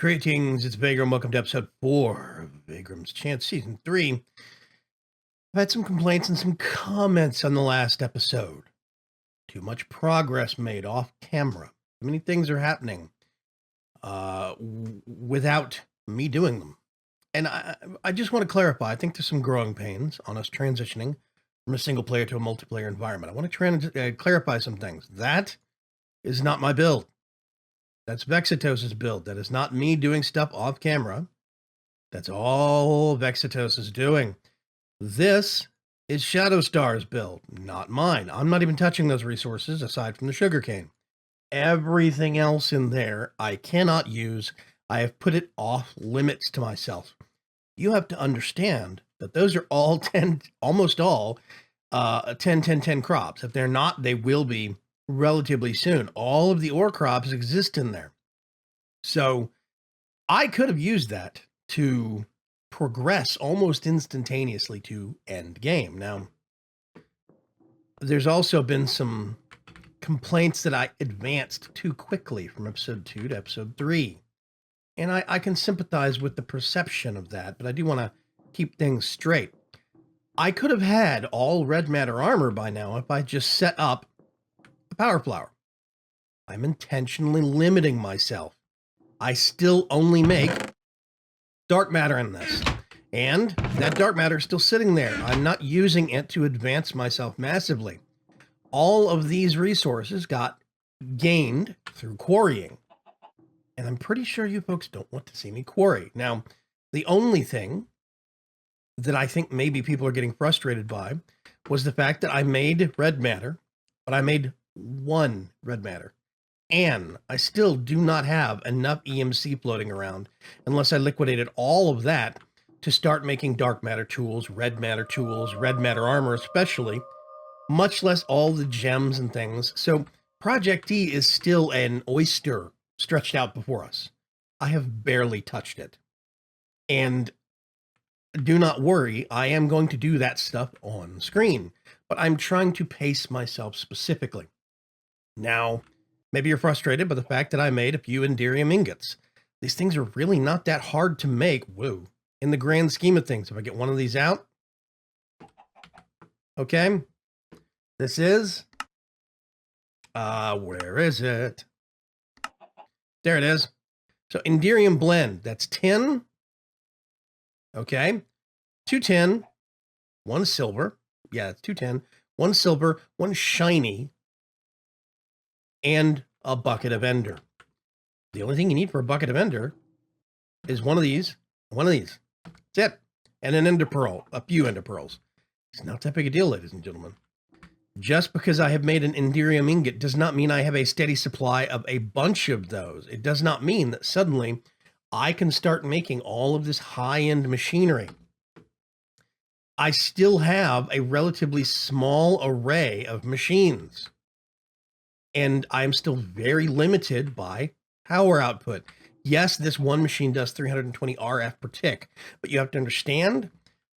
Greetings, it's Vaygrim. Welcome to episode 4 of Vaygrim's Chance Season 3. I've had some complaints and some comments on the last episode. Too much progress made off camera. Too many things are happening without me doing them. And I just want to clarify, I think there's some growing pains on us transitioning from a single player to a multiplayer environment. I want to clarify some things. That is not my build. That's Vexitos's build. That is not me doing stuff off camera. That's all Vexitos is doing. This is Shadowstar's build, not mine. I'm not even touching those resources aside from the sugarcane. Everything else in there I cannot use. I have put it off limits to myself. You have to understand that those are all 10, almost all 10 crops. If they're not, they will be relatively soon. All of the ore crops exist in there. So I could have used that to progress almost instantaneously to end game. Now, there's also been some complaints that I advanced too quickly from episode 2 to episode 3. And I can sympathize with the perception of that, but I do want to keep things straight. I could have had all red matter armor by now if I just set up a power flower. I'm intentionally limiting myself. I still only make dark matter in this. And that dark matter is still sitting there. I'm not using it to advance myself massively. All of these resources got gained through quarrying. And I'm pretty sure you folks don't want to see me quarry. Now, the only thing that I think maybe people are getting frustrated by was the fact that I made red matter, but I made one red matter. And I still do not have enough EMC floating around unless I liquidated all of that to start making dark matter tools, red matter armor especially, much less all the gems and things. So Project D is still an oyster stretched out before us. I have barely touched it. And do not worry, I am going to do that stuff on screen, but I'm trying to pace myself specifically. Now, maybe you're frustrated by the fact that I made a few Enderium ingots. These things are really not that hard to make. Whoa. In the grand scheme of things, if I get one of these out. Okay. This is, where is it? There it is. So Enderium blend, that's 10. Okay. 2 tin, 1 silver. Yeah, it's 2 tin, 1 silver, 1 shiny, and a bucket of ender. The only thing you need for a bucket of ender is one of these. That's it. And an ender pearl, a few ender pearls. It's not that big a deal, ladies and gentlemen. Just because I have made an Enderium ingot does not mean I have a steady supply of a bunch of those. It does not mean that suddenly I can start making all of this high-end machinery. I still have a relatively small array of machines. And I'm still very limited by power output. Yes, this one machine does 320 RF per tick, but you have to understand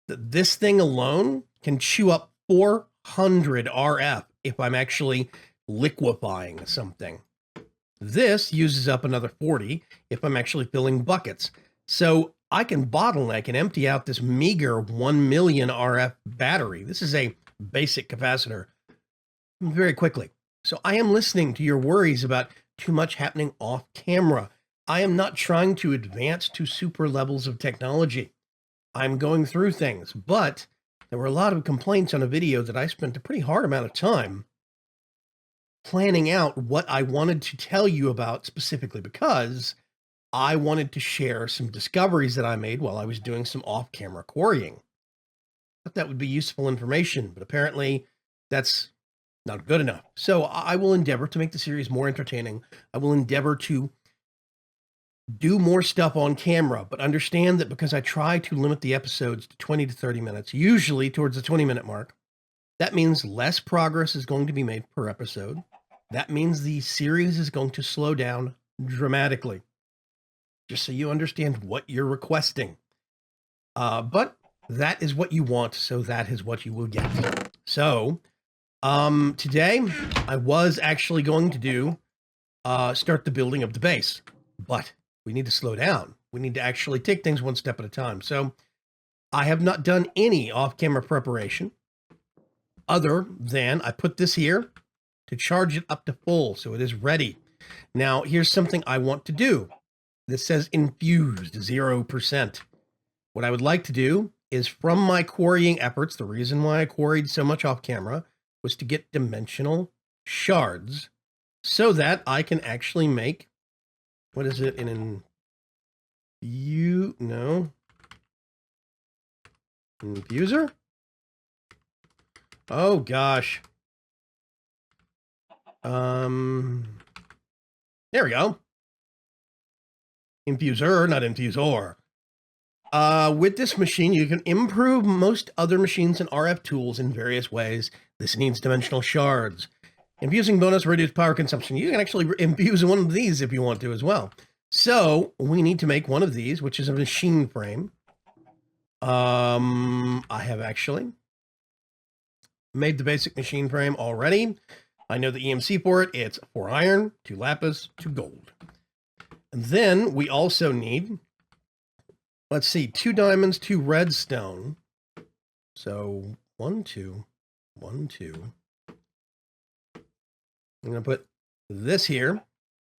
that this thing alone can chew up 400 RF if I'm actually liquefying something. This uses up another 40 if I'm actually filling buckets. So I can bottleneck and empty out this meager 1 million RF battery. This is a basic capacitor very quickly. So I am listening to your worries about too much happening off camera. I am not trying to advance to super levels of technology. I'm going through things, but there were a lot of complaints on a video that I spent a pretty hard amount of time planning out what I wanted to tell you about specifically because I wanted to share some discoveries that I made while I was doing some off-camera quarrying. I thought that would be useful information, but apparently that's not good enough. So I will endeavor to make the series more entertaining. I will endeavor to do more stuff on camera, but understand that because I try to limit the episodes to 20 to 30 minutes, usually towards the 20-minute mark, that means less progress is going to be made per episode. That means the series is going to slow down dramatically. Just so you understand what you're requesting. But that is what you want, so that is what you will get. So, today I was actually going to do start the building of the base, but We need to slow down. We need to actually take things one step at a time. So I have not done any off-camera preparation other than I put this here to charge it up to full, so it is ready. Now, here's something I want to do. This says infused 0%. What I would like to do is, from my quarrying efforts, the reason why I quarried so much off camera was to get dimensional shards so that I can actually make, what is it, infuser? Oh gosh. There we go. Infuser, not infusor. With this machine, you can improve most other machines and RF tools in various ways. This needs dimensional shards. Infusing bonus reduced power consumption. You can actually infuse one of these if you want to as well. So we need to make one of these, which is a machine frame. I have actually made the basic machine frame already. I know the EMC for it. It's 4 iron, 2 lapis, 2 gold. And then we also need, let's see, 2 diamonds, 2 redstone. So 1, 2, 1, 2. I'm going to put this here.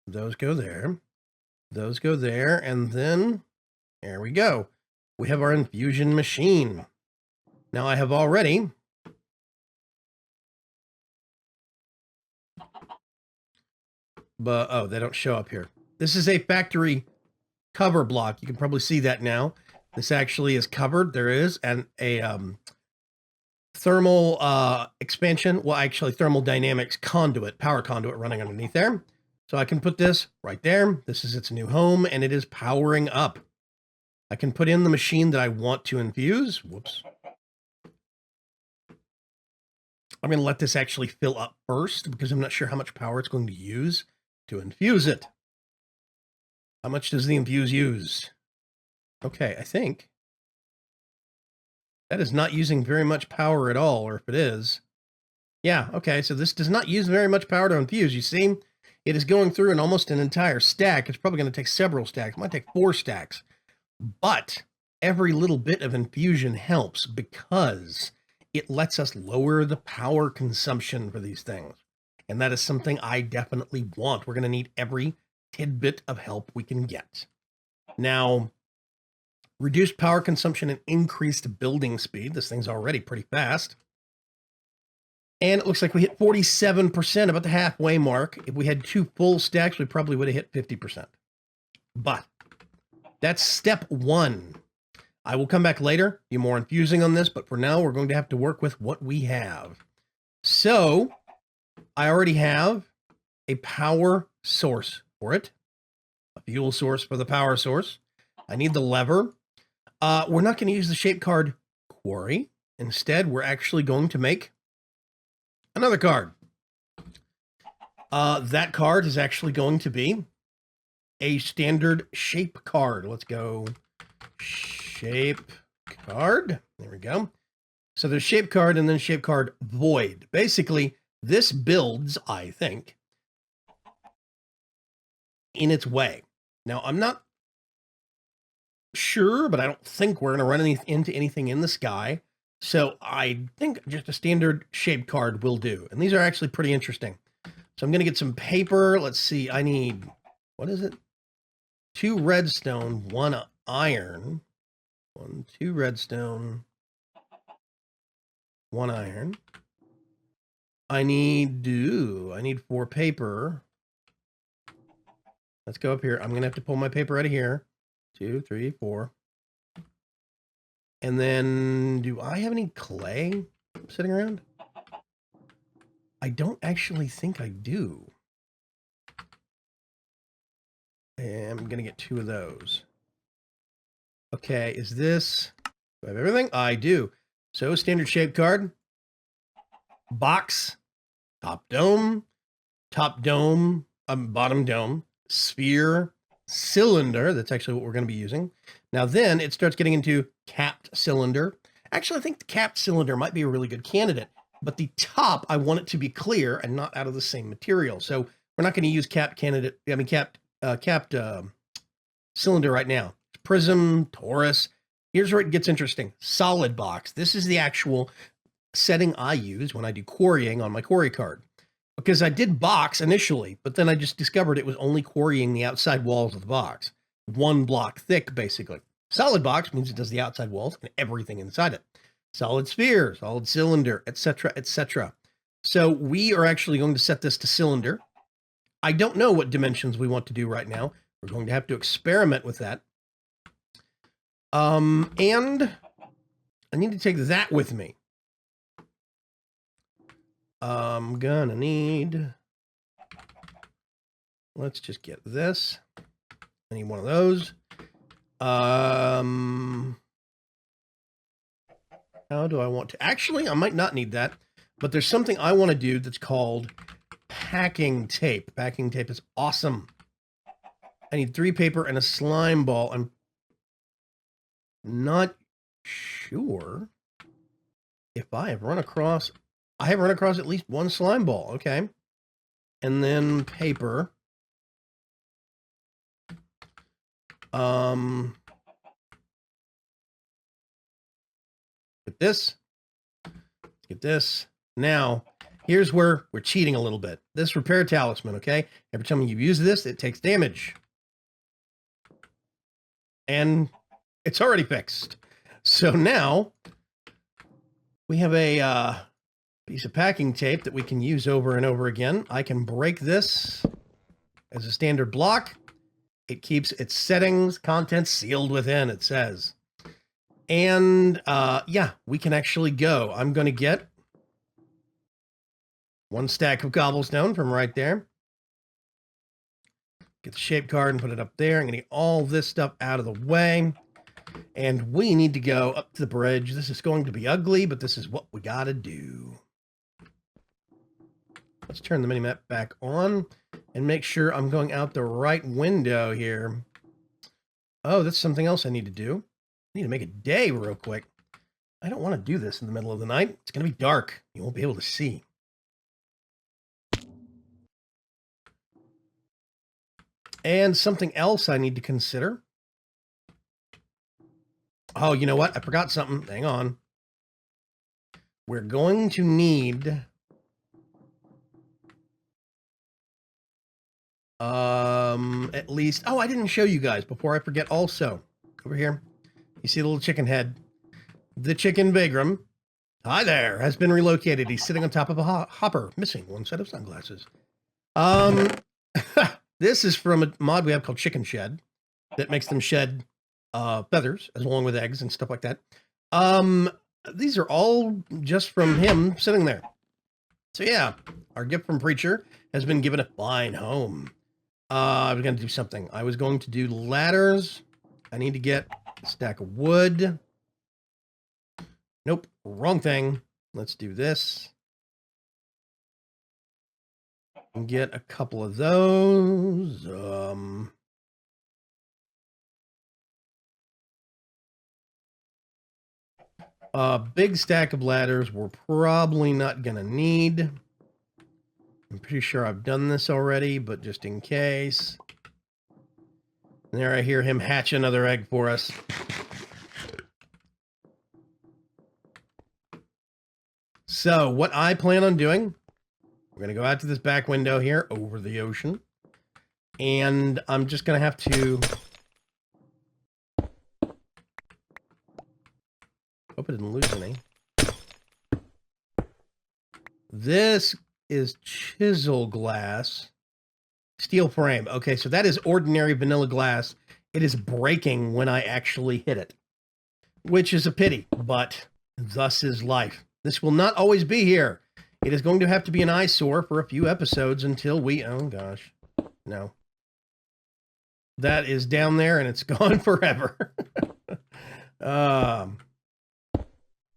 Those go there. Those go there. And then there we go. We have our infusion machine. Now I have already oh, they don't show up here. This is a factory cover block. You can probably see that now. This actually is covered. There is a thermal expansion. Well, actually thermodynamics conduit, power conduit running underneath there. So I can put this right there. This is its new home, and it is powering up. I can put in the machine that I want to infuse. Whoops. I'm going to let this actually fill up first because I'm not sure how much power it's going to use to infuse it. How much does the infuse use? Okay, I think that is not using very much power at all, or if it is. Yeah, okay, so this does not use very much power to infuse. You see, it is going through an almost an entire stack. It's probably going to take several stacks. It might take 4 stacks. But every little bit of infusion helps because it lets us lower the power consumption for these things. And that is something I definitely want. We're going to need every tidbit of help we can get. Now, reduced power consumption and increased building speed. This thing's already pretty fast. And it looks like we hit 47%, about the halfway mark. If we had 2 full stacks, we probably would have hit 50%. But that's step 1. I will come back later, do more infusing on this, but for now, we're going to have to work with what we have. So I already have a power source for it, a fuel source for the power source. I need the lever. We're not going to use the shape card quarry. Instead, we're actually going to make another card. That card is actually going to be a standard shape card. Let's go shape card. There we go. So there's shape card and then shape card void. Basically, this builds, I think, in its way. Now, I'm not sure, but I don't think we're going to run into anything in the sky. So I think just a standard shape card will do. And these are actually pretty interesting. So I'm going to get some paper. Let's see. I need, what is it? 2 redstone, 1 iron. 2 redstone, 1 iron. I need 4 paper. Let's go up here. I'm going to have to pull my paper out of here. 2, 3, 4. And then, do I have any clay sitting around? I don't actually think I do. And I'm going to get 2 of those. Okay, is this... Do I have everything? I do. So, standard shape card. Box. Top dome. Bottom dome. Sphere. Cylinder. That's actually what we're going to be using. Now then, it starts getting into capped cylinder. Actually, I think the capped cylinder might be a really good candidate. But the top, I want it to be clear and not out of the same material. So, we're not going to use capped cylinder right now. Prism, torus. Here's where it gets interesting. Solid box. This is the actual setting I use when I do quarrying on my quarry card. Because I did box initially, but then I just discovered it was only quarrying the outside walls of the box. 1 block thick, basically. Solid box means it does the outside walls and everything inside it. Solid sphere, solid cylinder, etc., etc. So we are actually going to set this to cylinder. I don't know what dimensions we want to do right now. We're going to have to experiment with that. And I need to take that with me. I'm gonna need, let's just get this. I need one of those. How do I want to, actually, I might not need that, but there's something I want to do that's called packing tape. Packing tape is awesome. I need 3 paper and a slime ball. I'm not sure if I have run across, I have run across at least 1 slime ball. Okay. And then paper. Get this. Get this. Now, here's where we're cheating a little bit. This repair talisman, okay? Every time you use this, it takes damage. And it's already fixed. So now we have a piece of packing tape that we can use over and over again. I can break this as a standard block. It keeps its settings, contents sealed within, it says. And yeah, we can actually go. I'm going to get 1 stack of cobblestone from right there. Get the shape card and put it up there. I'm going to get all this stuff out of the way. And we need to go up to the bridge. This is going to be ugly, but this is what we got to do. Let's turn the mini-map back on and make sure I'm going out the right window here. Oh, that's something else I need to do. I need to make a day real quick. I don't want to do this in the middle of the night. It's going to be dark. You won't be able to see. And something else I need to consider. Oh, you know what? I forgot something. Hang on. We're going to need at least, oh, I didn't show you guys before I forget also. Over here. You see the little chicken head. The chicken Vaygrim. Hi there. Has been relocated. He's sitting on top of a hopper, missing 1 set of sunglasses. This is from a mod we have called Chicken Shed that makes them shed feathers as along with eggs and stuff like that. These are all just from him sitting there. So yeah, our gift from Preacher has been given a fine home. I was going to do something. I was going to do ladders. I need to get a stack of wood. Nope, wrong thing. Let's do this. And get a couple of those. A big stack of ladders we're probably not going to need. I'm pretty sure I've done this already, but just in case. And there I hear him hatch another egg for us. So what I plan on doing, we're going to go out to this back window here over the ocean. And I'm just going to have to... Hope I didn't lose any. This is chisel glass. Steel frame. Okay, so that is ordinary vanilla glass. It is breaking when I actually hit it. Which is a pity, but thus is life. This will not always be here. It is going to have to be an eyesore for a few episodes until we... Oh, gosh. No. That is down there, and it's gone forever.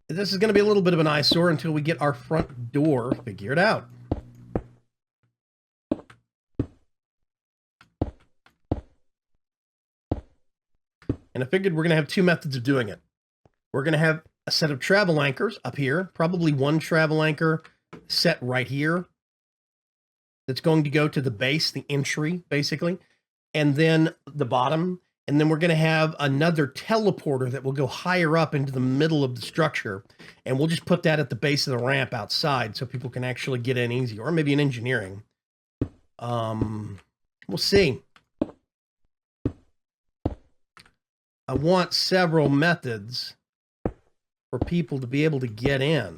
This is going to be a little bit of an eyesore until we get our front door figured out. And I figured we're going to have 2 methods of doing it. We're going to have a set of travel anchors up here, probably 1 travel anchor set right here. That's going to go to the base, the entry, basically. And then the bottom. And then we're going to have another teleporter that will go higher up into the middle of the structure. And we'll just put that at the base of the ramp outside so people can actually get in easy. Or maybe in engineering. We'll see. I want several methods for people to be able to get in.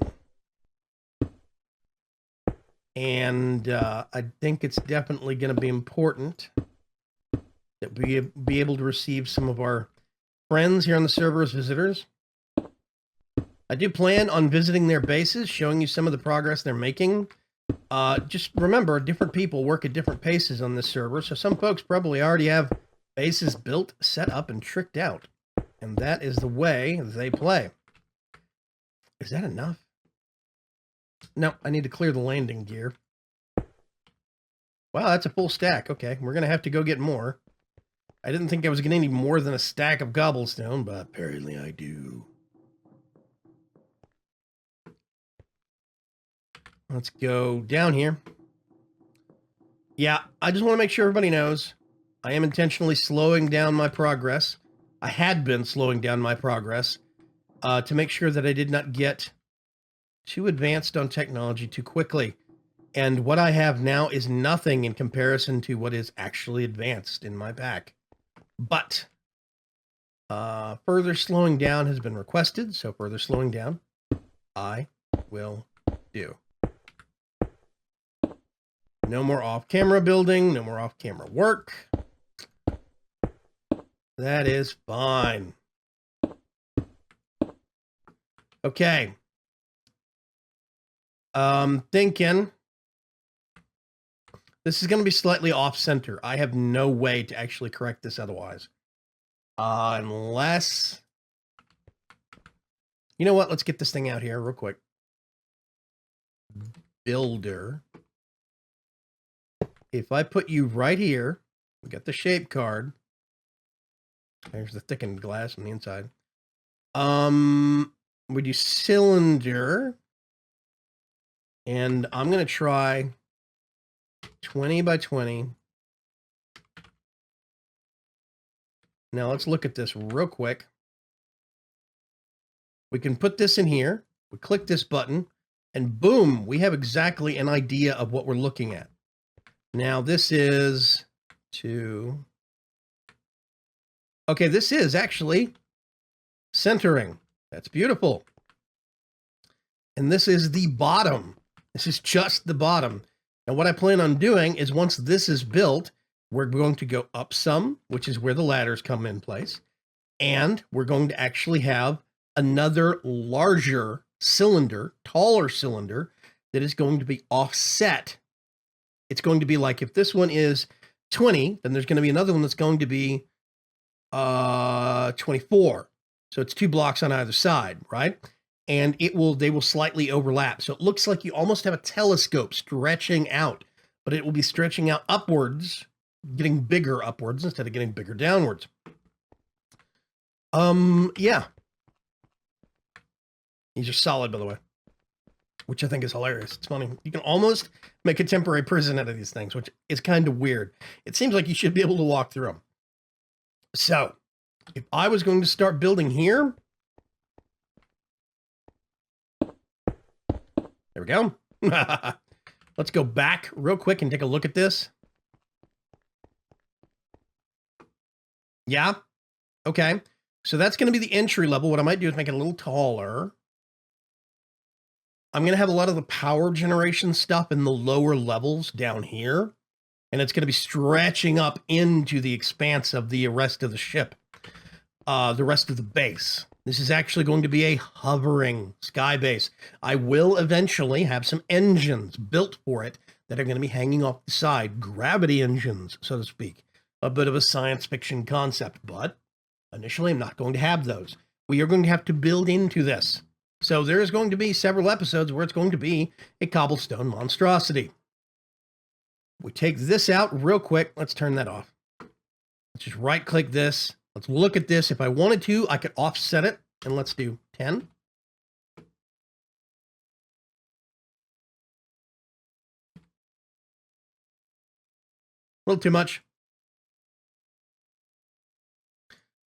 And I think it's definitely going to be important that we be able to receive some of our friends here on the server as visitors. I do plan on visiting their bases, showing you some of the progress they're making. Just remember, different people work at different paces on this server, so some folks probably already have bases built, set up, and tricked out. And that is the way they play. Is that enough? No, I need to clear the landing gear. Wow, that's a full stack. Okay, we're going to have to go get more. I didn't think I was going to need more than a stack of cobblestone, but apparently I do. Let's go down here. Yeah, I just want to make sure everybody knows I am intentionally slowing down my progress. I had been slowing down my progress to make sure that I did not get too advanced on technology too quickly. And what I have now is nothing in comparison to what is actually advanced in my pack. But further slowing down has been requested, so further slowing down I will do. No more off-camera building, no more off-camera work. That is fine. Okay. Thinking this is going to be slightly off-center. I have no way to actually correct this otherwise. Unless... You know what? Let's get this thing out here real quick. Builder. If I put you right here, we got the shape card. There's the thickened glass on the inside. We do cylinder. And I'm going to try 20 by 20. Now let's look at this real quick. We can put this in here. We click this button and boom, we have exactly an idea of what we're looking at. Now this is to... Okay, this is actually centering. That's beautiful. And this is the bottom. This is just the bottom. And what I plan on doing is once this is built, we're going to go up some, which is where the ladders come in place. And we're going to actually have another larger cylinder, taller cylinder, that is going to be offset. It's going to be like if this one is 20, then there's going to be another one that's going to be 24. So it's 2 blocks on either side, right? And they will slightly overlap. So it looks like you almost have a telescope stretching out, but it will be stretching out upwards, getting bigger upwards instead of getting bigger downwards. Yeah. These are solid, by the way, which I think is hilarious. It's funny. You can almost make a temporary prison out of these things, which is kind of weird. It seems like you should be able to walk through them. So if I was going to start building here, there we go. Let's go back real quick and take a look at this. Yeah. Okay. So that's going to be the entry level. What I might do is make it a little taller. I'm going to have a lot of the power generation stuff in the lower levels down here. And it's going to be stretching up into the expanse of the rest of the ship. The rest of the base. This is actually going to be a hovering sky base. I will eventually have some engines built for it that are going to be hanging off the side. Gravity engines, so to speak. A bit of a science fiction concept, but initially I'm not going to have those. We are going to have to build into this. So there's going to be several episodes where it's going to be a cobblestone monstrosity. We take this out real quick. Let's turn that off. Let's just right click this. Let's look at this. If I wanted to, I could offset it. And let's do 10. A little too much.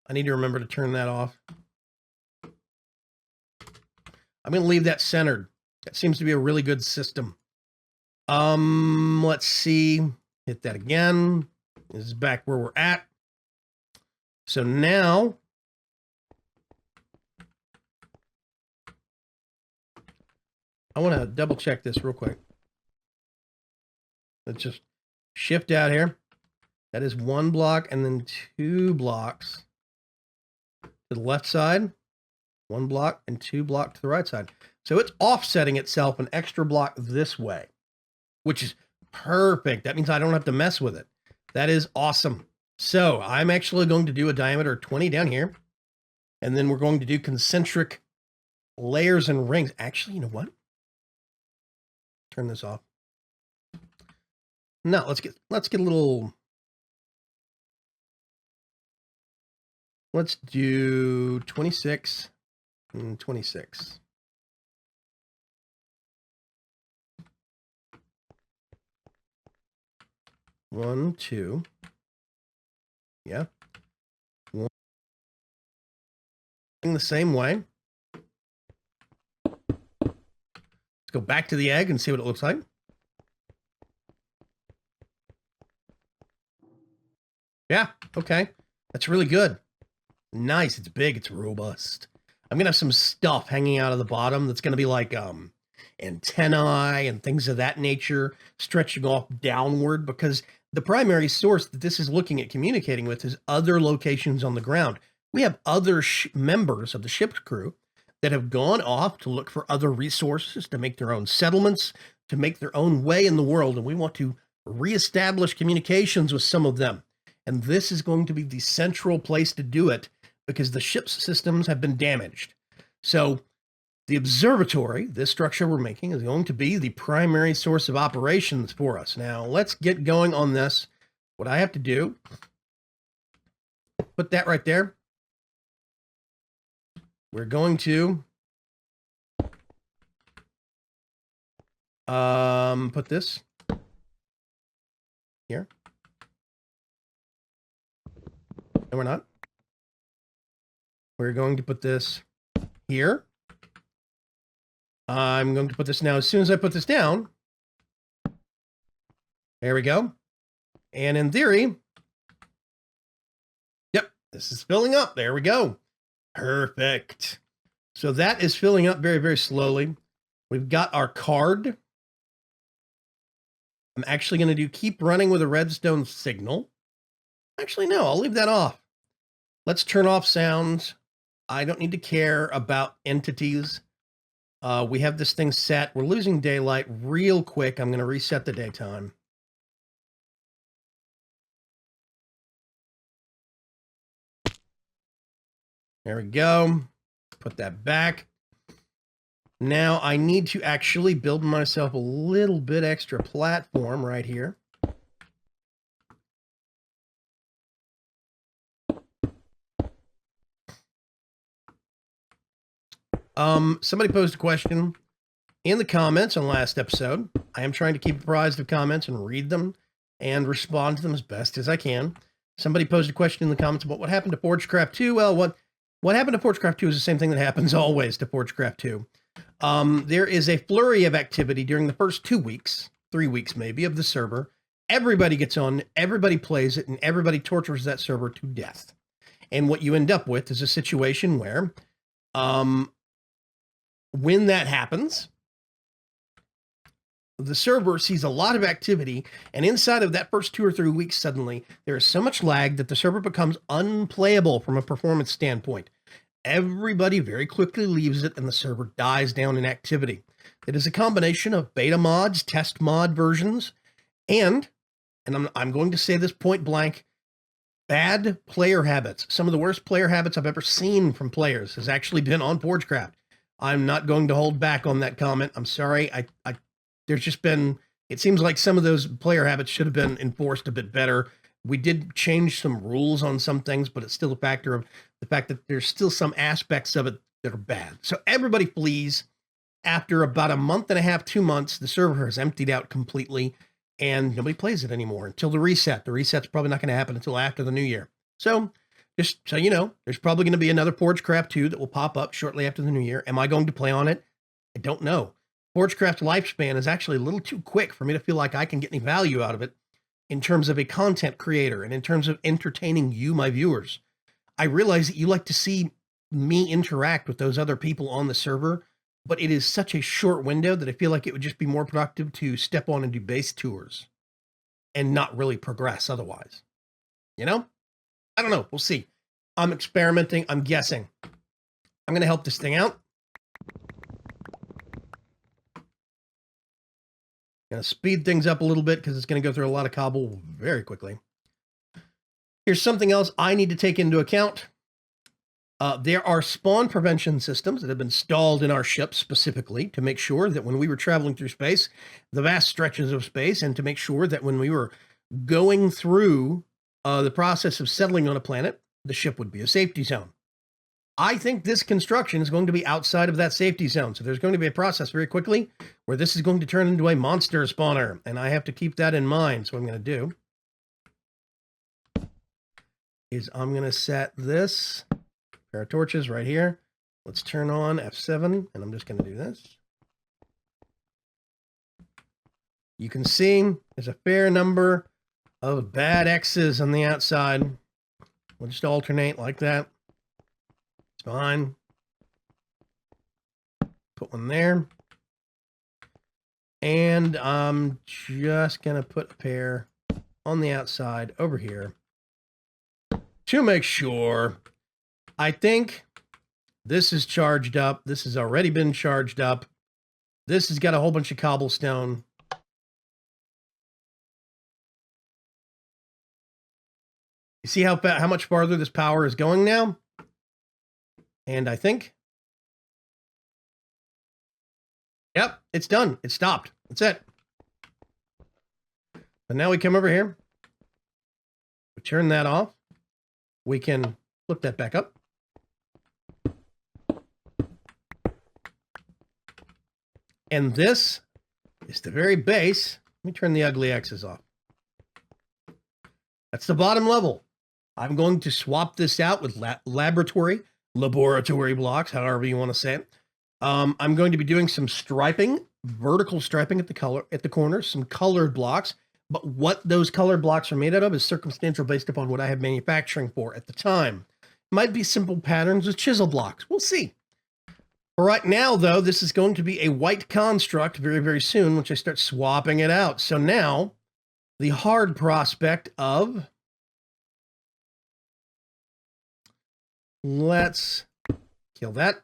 I need to remember to turn that off. I'm going to leave that centered. That seems to be a really good system. Let's see. Hit that again. This is back where we're at. So now I want to double check this real quick. Let's just shift out here. That is 1 block and then 2 blocks to the left side. 1 block and 2 block to the right side. So it's offsetting itself an extra block this way, which is perfect. That means I don't have to mess with it. That is awesome. So I'm actually going to do a diameter of 20 down here. And then we're going to do concentric layers and rings. Actually, you know what? Turn this off. No, let's get a little. Let's do 26 and 26. One, two. Yeah. One. The same way. Let's go back to the egg and see what it looks like. Yeah, okay. That's really good. Nice. It's big. It's robust. I'm going to have some stuff hanging out of the bottom that's going to be like antennae and things of that nature stretching off downward, because the primary source that this is looking at communicating with is other locations on the ground. We have other members of the ship's crew that have gone off to look for other resources, to make their own settlements, to make their own way in the world, and we want to reestablish communications with some of them. And this is going to be the central place to do it because the ship's systems have been damaged. So the observatory, this structure we're making, is going to be the primary source of operations for us. Now, let's get going on this. What I have to do, put that right there. We're going to put this here. No, we're not. We're going to put this here. I'm going to put this now. As soon as I put this down, there we go. And in theory, yep, this is filling up. There we go. Perfect. So that is filling up very, very slowly. We've got our card. I'm actually going to do keep running with a redstone signal. Actually, no, I'll leave that off. Let's turn off sounds. I don't need to care about entities. We have this thing set. We're losing daylight real quick. I'm going to reset the daytime. There we go. Put that back. Now I need to actually build myself a little bit extra platform right here. Somebody posed a question in the comments on last episode. I am trying to keep apprised of comments and read them and respond to them as best as I can. Somebody posed a question in the comments about what happened to Forgecraft 2. Well, what happened to Forgecraft 2 is the same thing that happens always to Forgecraft 2. There is a flurry of activity during the first 2 weeks, 3 weeks maybe, of the server. Everybody gets on, everybody plays it, and everybody tortures that server to death. And what you end up with is a situation where when that happens, the server sees a lot of activity, and inside of that first 2 or 3 weeks, suddenly there is so much lag that the server becomes unplayable from a performance standpoint. Everybody very quickly leaves it, and the server dies down in activity. It is a combination of beta mods, test mod versions, and I'm going to say this point blank, bad player habits. Some of the worst player habits I've ever seen from players has actually been on Forgecraft. I'm not going to hold back on that comment. I'm sorry. There's just been, it seems like some of those player habits should have been enforced a bit better. We did change some rules on some things, but it's still a factor of the fact that there's still some aspects of it that are bad. So everybody flees. After about a month and a half, 2 months, the server has emptied out completely and nobody plays it anymore until the reset. The reset's probably not going to happen until after the new year. So Just so you know, there's probably going to be another Forgecraft 2 that will pop up shortly after the new year. Am I going to play on it? I don't know. Forgecraft lifespan is actually a little too quick for me to feel like I can get any value out of it in terms of a content creator and in terms of entertaining you, my viewers. I realize that you like to see me interact with those other people on the server, but it is such a short window that I feel like it would just be more productive to step on and do base tours and not really progress otherwise. You know? I don't know. We'll see. I'm experimenting. I'm guessing. I'm going to help this thing out. Going to speed things up a little bit because it's going to go through a lot of cobble very quickly. Here's something else I need to take into account. There are spawn prevention systems that have been installed in our ship specifically to make sure that when we were traveling through space, the vast stretches of space, and to make sure that when we were going through the process of settling on a planet, the ship would be a safety zone. I think this construction is going to be outside of that safety zone. So there's going to be a process very quickly where this is going to turn into a monster spawner. And I have to keep that in mind. So what I'm going to do is I'm going to set this pair of torches right here. Let's turn on F7 and I'm just going to do this. You can see there's a fair number of bad X's on the outside. We'll just alternate like that. It's fine. Put one there. And I'm just going to put a pair on the outside over here to make sure. I think this is charged up. This has already been charged up. This has got a whole bunch of cobblestone. You see how much farther this power is going now? And I think, yep, it's done. It stopped. That's it. But now we come over here. We turn that off. We can flip that back up. And this is the very base. Let me turn the ugly X's off. That's the bottom level. I'm going to swap this out with laboratory blocks, however you want to say it. I'm going to be doing some striping, vertical striping at the corners, some colored blocks. But what those colored blocks are made out of is circumstantial based upon what I have manufacturing for at the time. Might be simple patterns with chisel blocks. We'll see. For right now, though, this is going to be a white construct very, very soon, once I start swapping it out. So now, the hard prospect of... Let's kill that.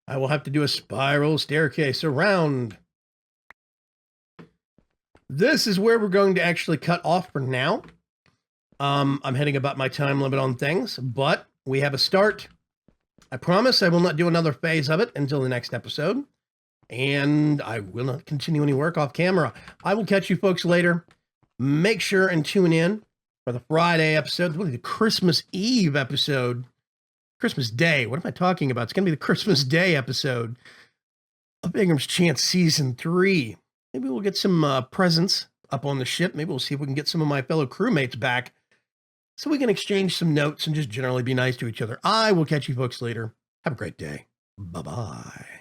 I will have to do a spiral staircase around. This is where we're going to actually cut off for now. I'm hitting about my time limit on things, but we have a start. I promise I will not do another phase of it until the next episode. And I will not continue any work off camera. I will catch you folks later. Make sure and tune in for the Friday episode, really the Christmas Eve episode. Christmas Day. What am I talking about? It's going to be the Christmas Day episode of Vaygrim's Chance Season 3. Maybe we'll get some presents up on the ship. Maybe we'll see if we can get some of my fellow crewmates back so we can exchange some notes and just generally be nice to each other. I will catch you folks later. Have a great day. Bye-bye.